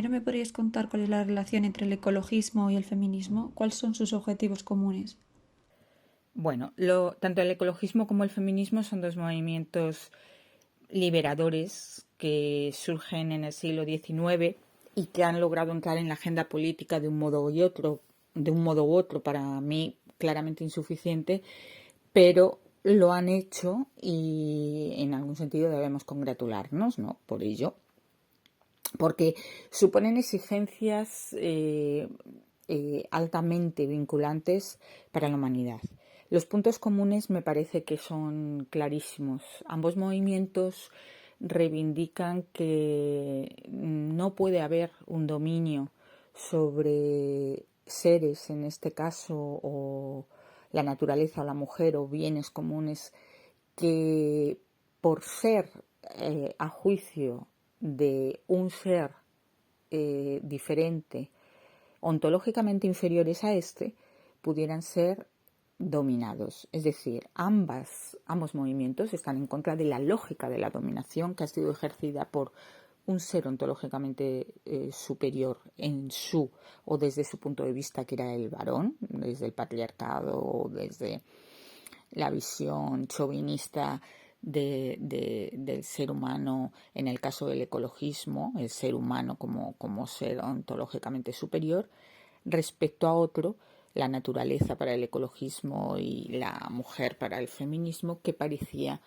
primero me podrías contar cuál es la relación entre el ecologismo y el feminismo, cuáles son sus objetivos comunes. Bueno, tanto el ecologismo como el feminismo son dos movimientos liberadores que surgen en el siglo XIX y que han logrado entrar en la agenda política de un modo u otro, para mí claramente insuficiente, pero lo han hecho y en algún sentido debemos congratularnos, ¿no?, por ello, porque suponen exigencias altamente vinculantes para la humanidad. Los puntos comunes me parece que son clarísimos. Ambos movimientos reivindican que no puede haber un dominio sobre seres, en este caso, o la naturaleza o la mujer o bienes comunes, que por ser a juicio de un ser diferente, ontológicamente inferiores a este, pudieran ser dominados. Es decir, ambos movimientos están en contra de la lógica de la dominación que ha sido ejercida por un ser ontológicamente superior en su o desde su punto de vista, que era el varón, desde el patriarcado o desde la visión chauvinista del ser humano, en el caso del ecologismo, el ser humano como ser ontológicamente superior, respecto a otro, la naturaleza para el ecologismo y la mujer para el feminismo, que parecía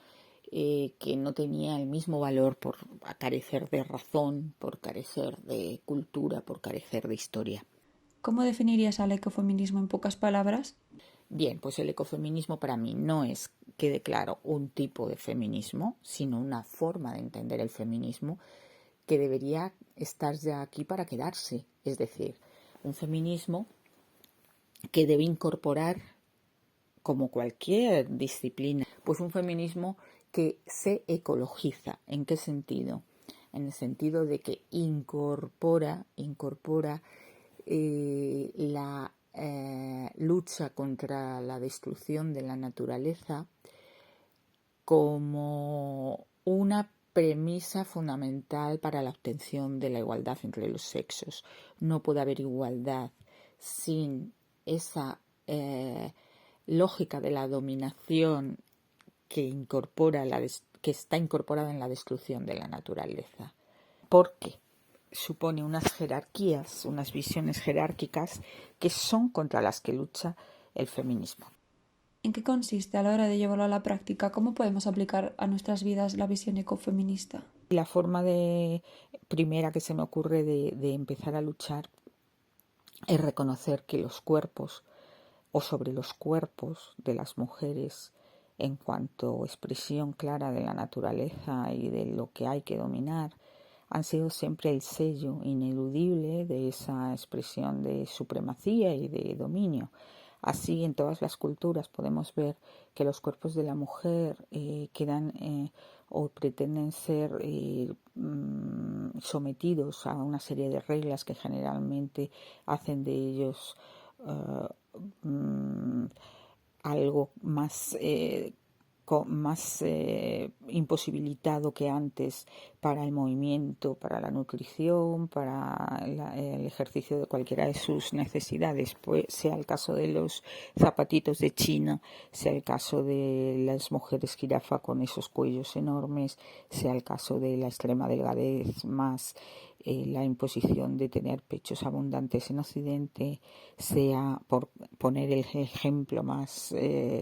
que no tenía el mismo valor por carecer de razón, por carecer de cultura, por carecer de historia. ¿Cómo definirías al ecofeminismo en pocas palabras? Bien, pues el ecofeminismo para mí no es, quede claro, un tipo de feminismo, sino una forma de entender el feminismo que debería estar ya aquí para quedarse. Es decir, un feminismo que debe incorporar, como cualquier disciplina, pues un feminismo que se ecologiza. ¿En qué sentido? En el sentido de que incorpora la lucha contra la destrucción de la naturaleza como una premisa fundamental para la obtención de la igualdad entre los sexos. No puede haber igualdad sin esa lógica de la dominación que está incorporada en la destrucción de la naturaleza. Porque supone unas jerarquías, unas visiones jerárquicas que son contra las que lucha el feminismo. ¿En qué consiste a la hora de llevarlo a la práctica? ¿Cómo podemos aplicar a nuestras vidas la visión ecofeminista? La forma primera que se me ocurre de empezar a luchar es reconocer que los cuerpos o sobre los cuerpos de las mujeres, en cuanto expresión clara de la naturaleza y de lo que hay que dominar, han sido siempre el sello ineludible de esa expresión de supremacía y de dominio. Así, en todas las culturas podemos ver que los cuerpos de la mujer quedan o pretenden ser sometidos a una serie de reglas que generalmente hacen de ellos algo más imposibilitado que antes para el movimiento, para la nutrición, para el ejercicio de cualquiera de sus necesidades, pues sea el caso de los zapatitos de China, sea el caso de las mujeres jirafa con esos cuellos enormes, sea el caso de la extrema delgadez más la imposición de tener pechos abundantes en Occidente, sea, por poner el ejemplo más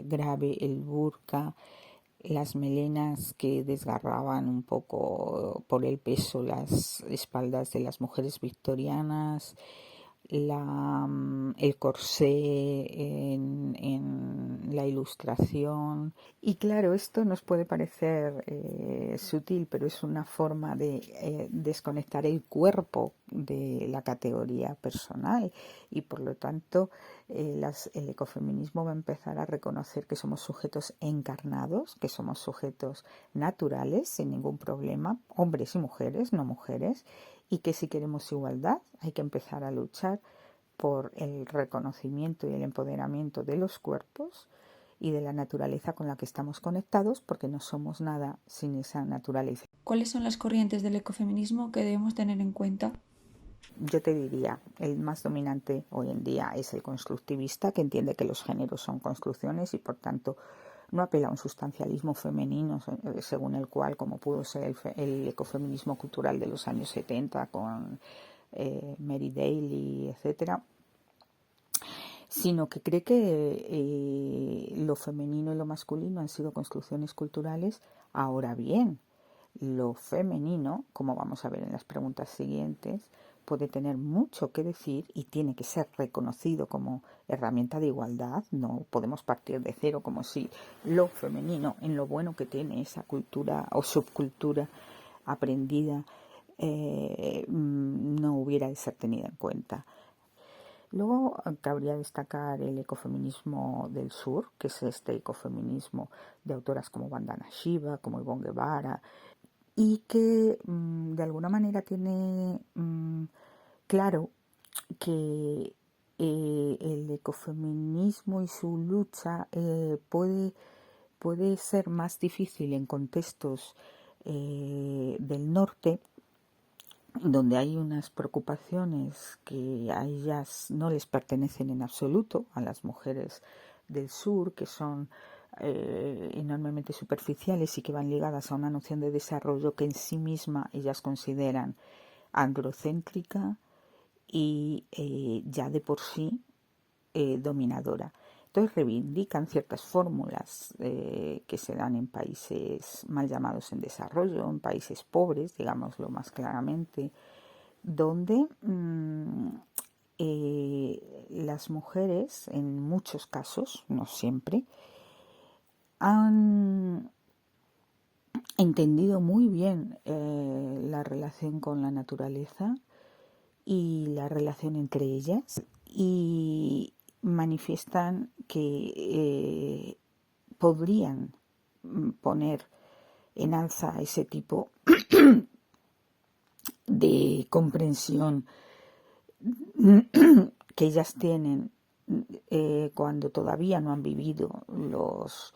grave, el burka, las melenas que desgarraban un poco por el peso las espaldas de las mujeres victorianas, el corsé en la ilustración. Y claro, esto nos puede parecer sutil, pero es una forma de desconectar el cuerpo de la categoría personal y por lo tanto el ecofeminismo va a empezar a reconocer que somos sujetos encarnados, que somos sujetos naturales sin ningún problema, hombres y mujeres, no mujeres, y que si queremos igualdad hay que empezar a luchar por el reconocimiento y el empoderamiento de los cuerpos y de la naturaleza con la que estamos conectados, porque no somos nada sin esa naturaleza. ¿Cuáles son las corrientes del ecofeminismo que debemos tener en cuenta? Yo te diría, el más dominante hoy en día es el constructivista, que entiende que los géneros son construcciones y por tanto no apela a un sustancialismo femenino según el cual, como pudo ser el ecofeminismo cultural de los años 70 con Mary Daly, etcétera, sino que cree que lo femenino y lo masculino han sido construcciones culturales. Ahora bien, lo femenino, como vamos a ver en las preguntas siguientes, puede tener mucho que decir y tiene que ser reconocido como herramienta de igualdad. No podemos partir de cero como si lo femenino, en lo bueno que tiene esa cultura o subcultura aprendida, no hubiera de ser tenida en cuenta. Luego cabría destacar el ecofeminismo del sur, que es este ecofeminismo de autoras como Vandana Shiva, como Ivonne Guevara, y que de alguna manera tiene claro que el ecofeminismo y su lucha puede ser más difícil en contextos del norte, donde hay unas preocupaciones que a ellas no les pertenecen en absoluto, a las mujeres del sur, que son enormemente superficiales y que van ligadas a una noción de desarrollo que en sí misma ellas consideran androcéntrica y ya de por sí dominadora. Entonces reivindican ciertas fórmulas que se dan en países mal llamados en desarrollo, en países pobres, digámoslo más claramente, donde las mujeres, en muchos casos, no siempre, han entendido muy bien la relación con la naturaleza y la relación entre ellas, y manifiestan que podrían poner en alza ese tipo de comprensión que ellas tienen cuando todavía no han vivido los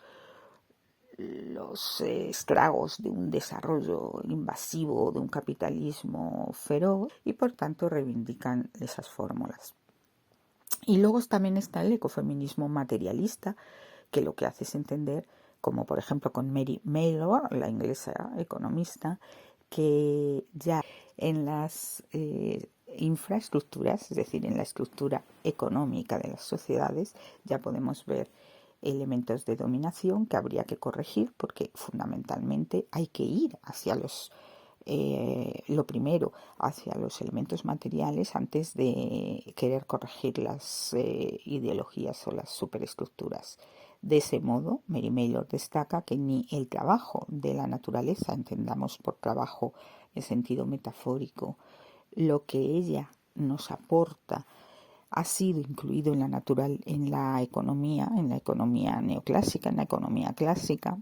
estragos de un desarrollo invasivo, de un capitalismo feroz, y por tanto reivindican esas fórmulas. Y luego también está el ecofeminismo materialista, que lo que hace es entender, como por ejemplo con Mary Maylor, la inglesa economista, que ya en las infraestructuras, es decir, en la estructura económica de las sociedades, ya podemos ver elementos de dominación que habría que corregir, porque fundamentalmente hay que ir hacia lo primero, hacia los elementos materiales antes de querer corregir las ideologías o las superestructuras. De ese modo, Mary Maylor destaca que ni el trabajo de la naturaleza, entendamos por trabajo en sentido metafórico, lo que ella nos aporta, ha sido incluido en la economía neoclásica, en la economía clásica,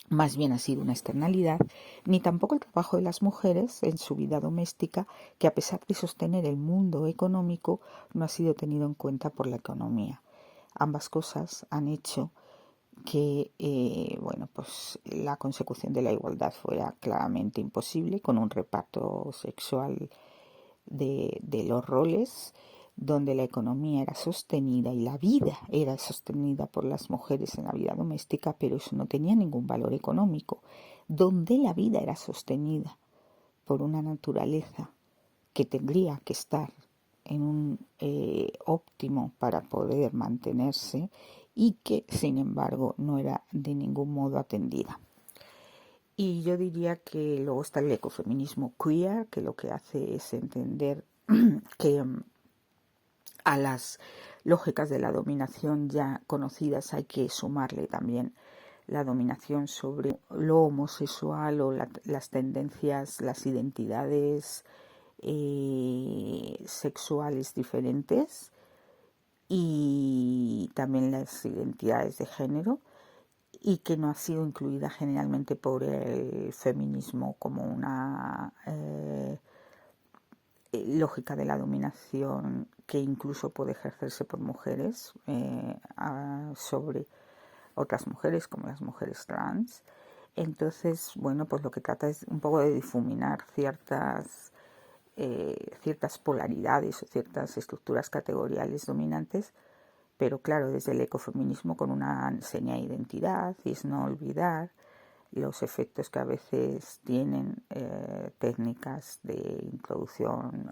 más bien ha sido una externalidad, ni tampoco el trabajo de las mujeres en su vida doméstica, que a pesar de sostener el mundo económico, no ha sido tenido en cuenta por la economía. Ambas cosas han hecho que pues la consecución de la igualdad fuera claramente imposible, con un reparto sexual de los roles, donde la economía era sostenida y la vida era sostenida por las mujeres en la vida doméstica, pero eso no tenía ningún valor económico, donde la vida era sostenida por una naturaleza que tendría que estar en un óptimo para poder mantenerse y que, sin embargo, no era de ningún modo atendida. Y yo diría que luego está el ecofeminismo queer, que lo que hace es entender que a las lógicas de la dominación ya conocidas hay que sumarle también la dominación sobre lo homosexual o las tendencias, las identidades sexuales diferentes, y también las identidades de género, y que no ha sido incluida generalmente por el feminismo como una lógica de la dominación que incluso puede ejercerse por mujeres sobre otras mujeres, como las mujeres trans. Entonces, bueno, pues lo que trata es un poco de difuminar ciertas ciertas polaridades o ciertas estructuras categoriales dominantes, pero claro, desde el ecofeminismo con una seña de identidad, y es no olvidar los efectos que a veces tienen técnicas de introducción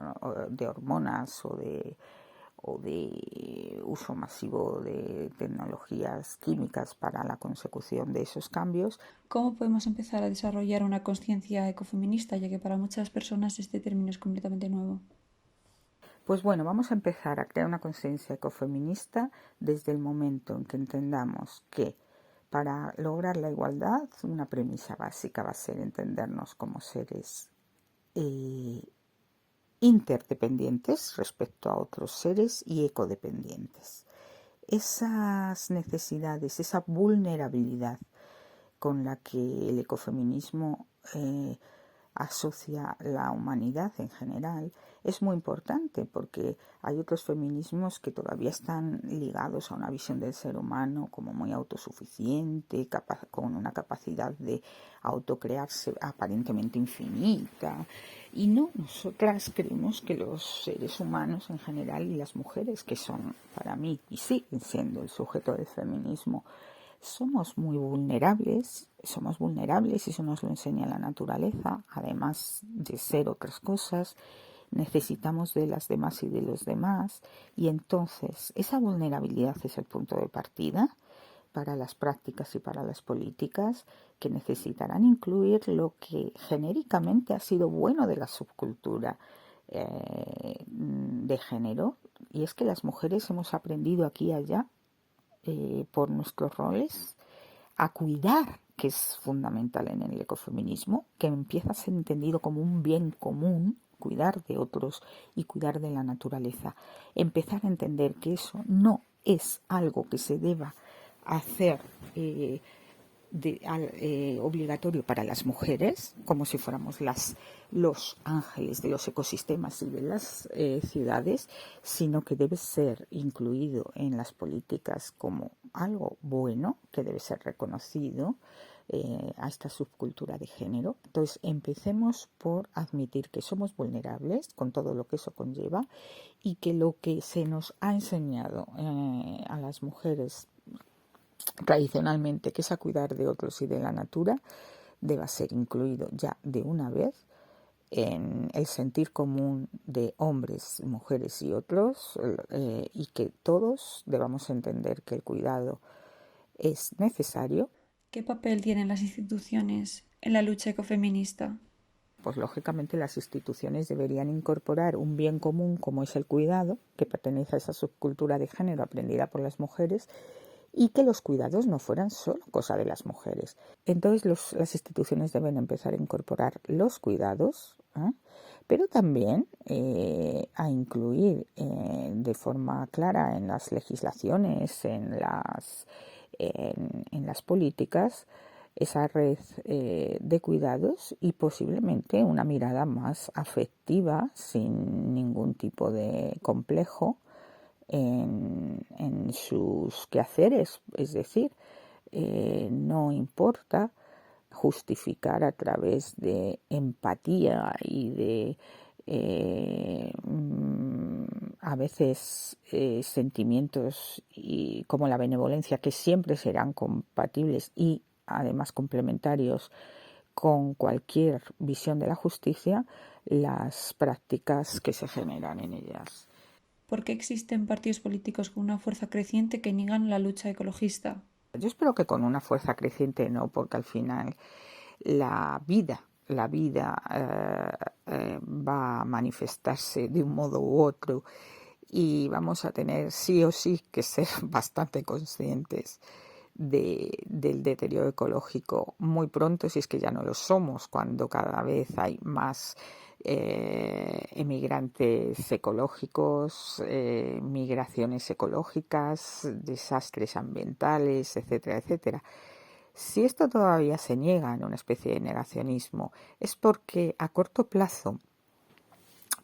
de hormonas o de uso masivo de tecnologías químicas para la consecución de esos cambios. ¿Cómo podemos empezar a desarrollar una conciencia ecofeminista, ya que para muchas personas este término es completamente nuevo? Pues bueno, vamos a empezar a crear una conciencia ecofeminista desde el momento en que entendamos que para lograr la igualdad una premisa básica va a ser entendernos como seres interdependientes respecto a otros seres y ecodependientes. Esas necesidades, esa vulnerabilidad con la que el ecofeminismo asocia la humanidad en general es muy importante, porque hay otros feminismos que todavía están ligados a una visión del ser humano como muy autosuficiente, con una capacidad de autocrearse aparentemente infinita. Y no, nosotras creemos que los seres humanos en general y las mujeres, que son para mí y siguen siendo el sujeto del feminismo, somos muy vulnerables, y eso nos lo enseña la naturaleza, además de ser otras cosas, necesitamos de las demás y de los demás, y entonces esa vulnerabilidad es el punto de partida para las prácticas y para las políticas que necesitarán incluir lo que genéricamente ha sido bueno de la subcultura de género, y es que las mujeres hemos aprendido aquí y allá por nuestros roles a cuidar, que es fundamental en el ecofeminismo, que empieza a ser entendido como un bien común, cuidar de otros y cuidar de la naturaleza. Empezar a entender que eso no es algo que se deba hacer obligatorio para las mujeres, como si fuéramos los ángeles de los ecosistemas y de las ciudades, sino que debe ser incluido en las políticas como algo bueno, que debe ser reconocido a esta subcultura de género. Entonces, empecemos por admitir que somos vulnerables con todo lo que eso conlleva, y que lo que se nos ha enseñado a las mujeres tradicionalmente, que es a cuidar de otros y de la natura, deba ser incluido ya de una vez en el sentir común de hombres, mujeres y otros, y que todos debamos entender que el cuidado es necesario. ¿Qué papel tienen las instituciones en la lucha ecofeminista? Pues lógicamente las instituciones deberían incorporar un bien común como es el cuidado, que pertenece a esa subcultura de género aprendida por las mujeres, y que los cuidados no fueran solo cosa de las mujeres. Entonces las instituciones deben empezar a incorporar los cuidados, pero también a incluir de forma clara en las legislaciones, en las políticas, esa red de cuidados, y posiblemente una mirada más afectiva, sin ningún tipo de complejo, en sus quehaceres. Es decir, no importa justificar a través de empatía y de a veces sentimientos como la benevolencia, que siempre serán compatibles y además complementarios con cualquier visión de la justicia, las prácticas que se generan en ellas. ¿Por qué existen partidos políticos con una fuerza creciente que niegan la lucha ecologista? Yo espero que con una fuerza creciente no, porque al final la vida va a manifestarse de un modo u otro, y vamos a tener sí o sí que ser bastante conscientes del deterioro ecológico muy pronto, si es que ya no lo somos, cuando cada vez hay más emigrantes ecológicos, migraciones ecológicas, desastres ambientales, etcétera, etcétera. Si esto todavía se niega en una especie de negacionismo, es porque a corto plazo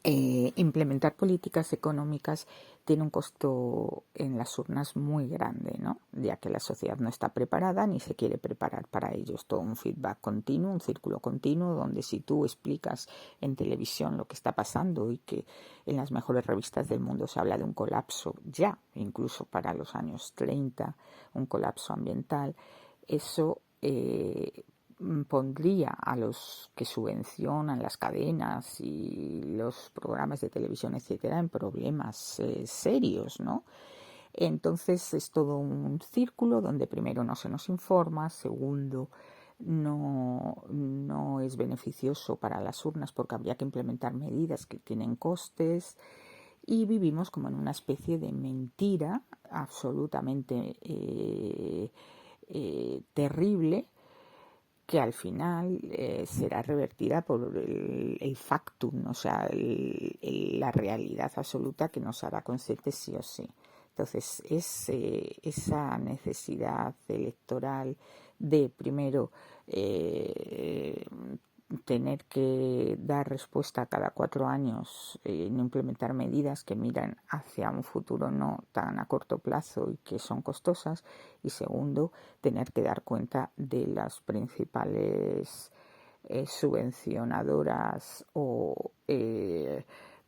implementar políticas económicas tiene un costo en las urnas muy grande, ¿no? Ya que la sociedad no está preparada ni se quiere preparar para ello. Es todo un feedback continuo, un círculo continuo, donde si tú explicas en televisión lo que está pasando y que en las mejores revistas del mundo se habla de un colapso ya, incluso para los años 30, un colapso ambiental, eso pondría a los que subvencionan las cadenas y los programas de televisión, etcétera, en problemas serios, ¿no? Entonces es todo un círculo donde primero no se nos informa, segundo no es beneficioso para las urnas porque habría que implementar medidas que tienen costes y vivimos como en una especie de mentira absolutamente terrible que al final será revertida por el factum, o sea, la realidad absoluta que nos hará conscientes sí o sí. Entonces, esa necesidad electoral de, primero, tener que dar respuesta cada 4 años, no implementar medidas que miran hacia un futuro no tan a corto plazo y que son costosas, y segundo, tener que dar cuenta de las principales subvencionadoras o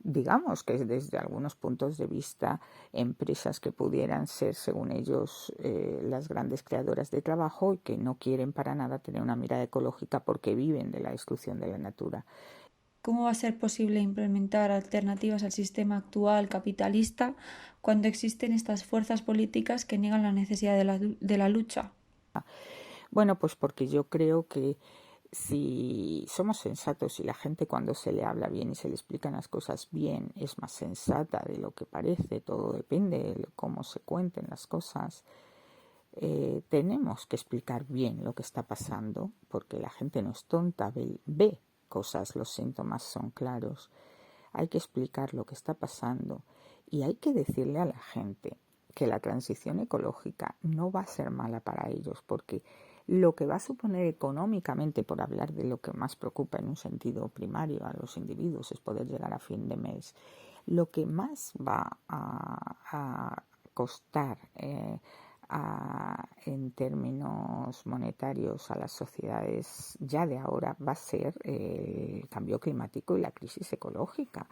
digamos que desde algunos puntos de vista empresas que pudieran ser según ellos las grandes creadoras de trabajo y que no quieren para nada tener una mirada ecológica porque viven de la destrucción de la natura. ¿Cómo va a ser posible implementar alternativas al sistema actual capitalista cuando existen estas fuerzas políticas que niegan la necesidad de la lucha? Bueno, pues porque yo creo que si somos sensatos y la gente cuando se le habla bien y se le explican las cosas bien es más sensata de lo que parece, todo depende de cómo se cuenten las cosas, tenemos que explicar bien lo que está pasando porque la gente no es tonta, ve cosas, los síntomas son claros. Hay que explicar lo que está pasando y hay que decirle a la gente que la transición ecológica no va a ser mala para ellos porque lo que va a suponer económicamente, por hablar de lo que más preocupa en un sentido primario a los individuos, es poder llegar a fin de mes. Lo que más va a costar en términos monetarios a las sociedades ya de ahora va a ser el cambio climático y la crisis ecológica.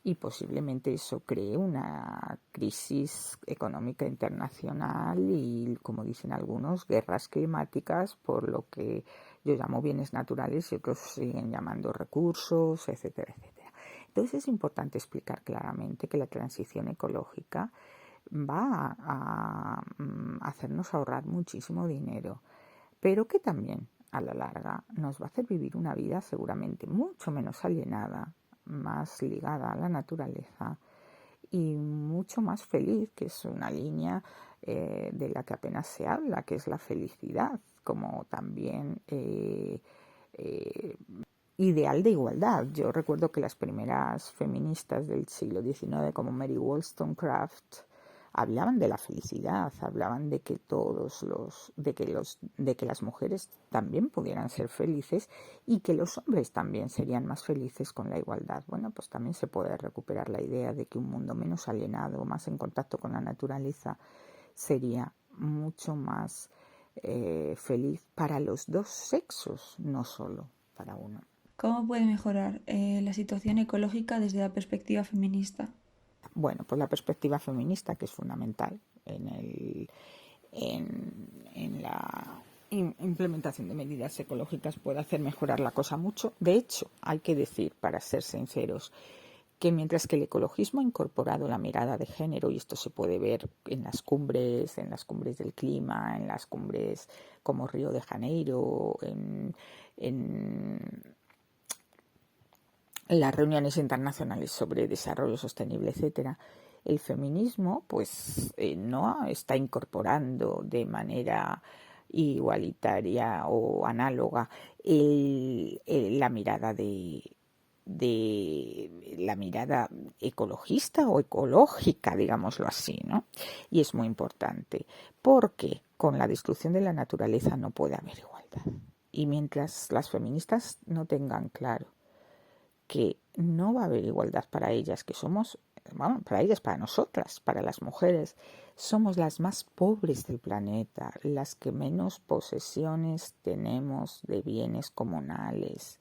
Y posiblemente eso cree una crisis económica internacional y, como dicen algunos, guerras climáticas por lo que yo llamo bienes naturales y otros siguen llamando recursos, etcétera, etcétera. Entonces es importante explicar claramente que la transición ecológica va a hacernos ahorrar muchísimo dinero, pero que también a la larga nos va a hacer vivir una vida seguramente mucho menos alienada, más ligada a la naturaleza y mucho más feliz, que es una línea de la que apenas se habla, que es la felicidad, como también ideal de igualdad. Yo recuerdo que las primeras feministas del siglo XIX, como Mary Wollstonecraft, hablaban de la felicidad, hablaban de que de que las mujeres también pudieran ser felices y que los hombres también serían más felices con la igualdad. Bueno, pues también se puede recuperar la idea de que un mundo menos alienado, más en contacto con la naturaleza, sería mucho más feliz para los dos sexos, no solo para uno. ¿Cómo puede mejorar la situación ecológica desde la perspectiva feminista? Bueno, pues la perspectiva feminista, que es fundamental en la implementación de medidas ecológicas, puede hacer mejorar la cosa mucho. De hecho, hay que decir, para ser sinceros, que mientras que el ecologismo ha incorporado la mirada de género, y esto se puede ver en las cumbres del clima, en las cumbres como Río de Janeiro, en las reuniones internacionales sobre desarrollo sostenible, etcétera, el feminismo pues no está incorporando de manera igualitaria o análoga la mirada de la mirada ecologista o ecológica, digámoslo así, ¿no? Y es muy importante porque con la destrucción de la naturaleza no puede haber igualdad. Y mientras las feministas no tengan claro que no va a haber igualdad para ellas, que somos, bueno, para ellas, para nosotras, para las mujeres, somos las más pobres del planeta, las que menos posesiones tenemos de bienes comunales,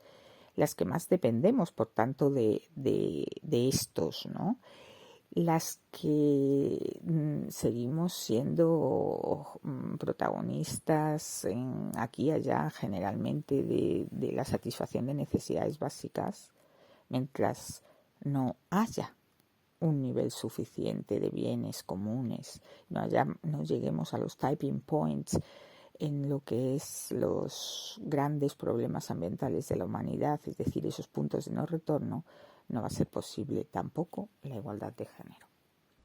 las que más dependemos, por tanto, de estos, ¿no? Las que seguimos siendo protagonistas aquí y allá generalmente de la satisfacción de necesidades básicas, mientras no haya un nivel suficiente de bienes comunes, no lleguemos a los tipping points en lo que es los grandes problemas ambientales de la humanidad, es decir, esos puntos de no retorno, no va a ser posible tampoco la igualdad de género.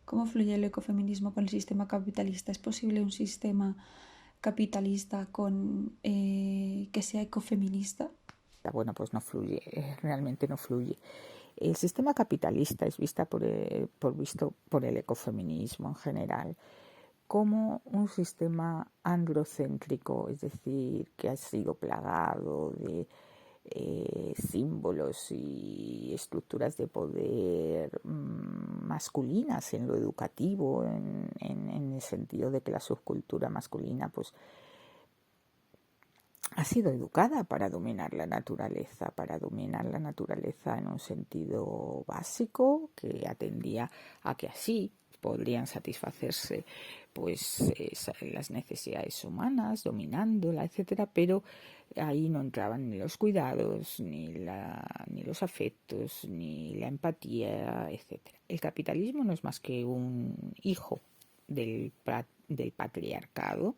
¿Cómo fluye el ecofeminismo con el sistema capitalista? ¿Es posible un sistema capitalista que sea ecofeminista? Bueno, pues no fluye, realmente no fluye. El sistema capitalista es visto por el ecofeminismo en general como un sistema androcéntrico, es decir, que ha sido plagado de símbolos y estructuras de poder masculinas en lo educativo, en el sentido de que la subcultura masculina pues ha sido educada para dominar la naturaleza en un sentido básico que atendía a que así podrían satisfacerse pues las necesidades humanas, dominándola, etcétera, pero ahí no entraban ni los cuidados, ni los afectos, ni la empatía, etcétera. El capitalismo no es más que un hijo del patriarcado.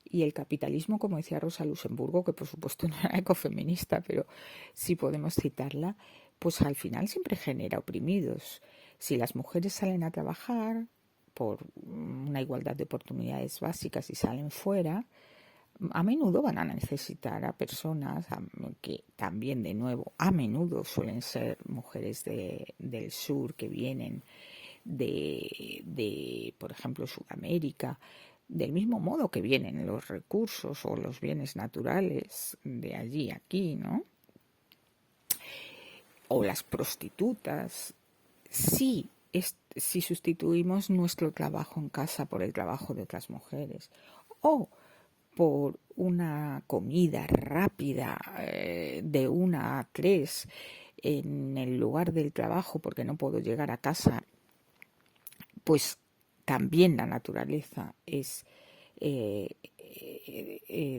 Y el capitalismo, como decía Rosa Luxemburgo, que por supuesto no era ecofeminista, pero sí podemos citarla, pues al final siempre genera oprimidos. Si las mujeres salen a trabajar por una igualdad de oportunidades básicas y salen fuera, a menudo van a necesitar a personas que también, de nuevo, a menudo suelen ser mujeres del sur que vienen por ejemplo, Sudamérica, del mismo modo que vienen los recursos o los bienes naturales de allí aquí, ¿no? O las prostitutas. Si sustituimos nuestro trabajo en casa por el trabajo de otras mujeres o por una comida rápida de 1 a 3 en el lugar del trabajo porque no puedo llegar a casa, pues también la naturaleza es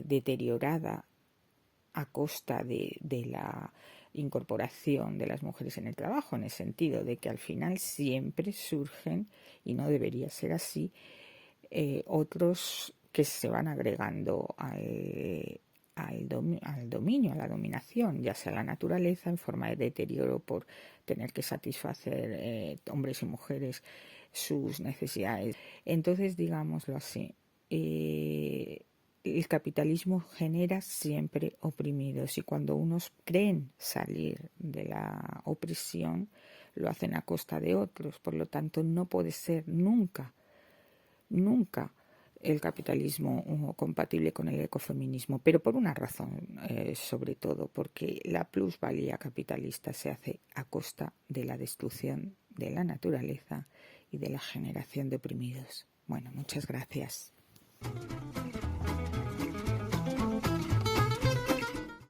deteriorada a costa de la incorporación de las mujeres en el trabajo, en el sentido de que al final siempre surgen, y no debería ser así, otros que se van agregando al dominio, a la dominación, ya sea la naturaleza en forma de deterioro por tener que satisfacer hombres y mujeres sus necesidades. Entonces, digámoslo así, el capitalismo genera siempre oprimidos y cuando unos creen salir de la opresión, lo hacen a costa de otros. Por lo tanto, no puede ser nunca el capitalismo compatible con el ecofeminismo, pero por una razón, sobre todo, porque la plusvalía capitalista se hace a costa de la destrucción de la naturaleza y de la generación de oprimidos. Bueno, muchas gracias.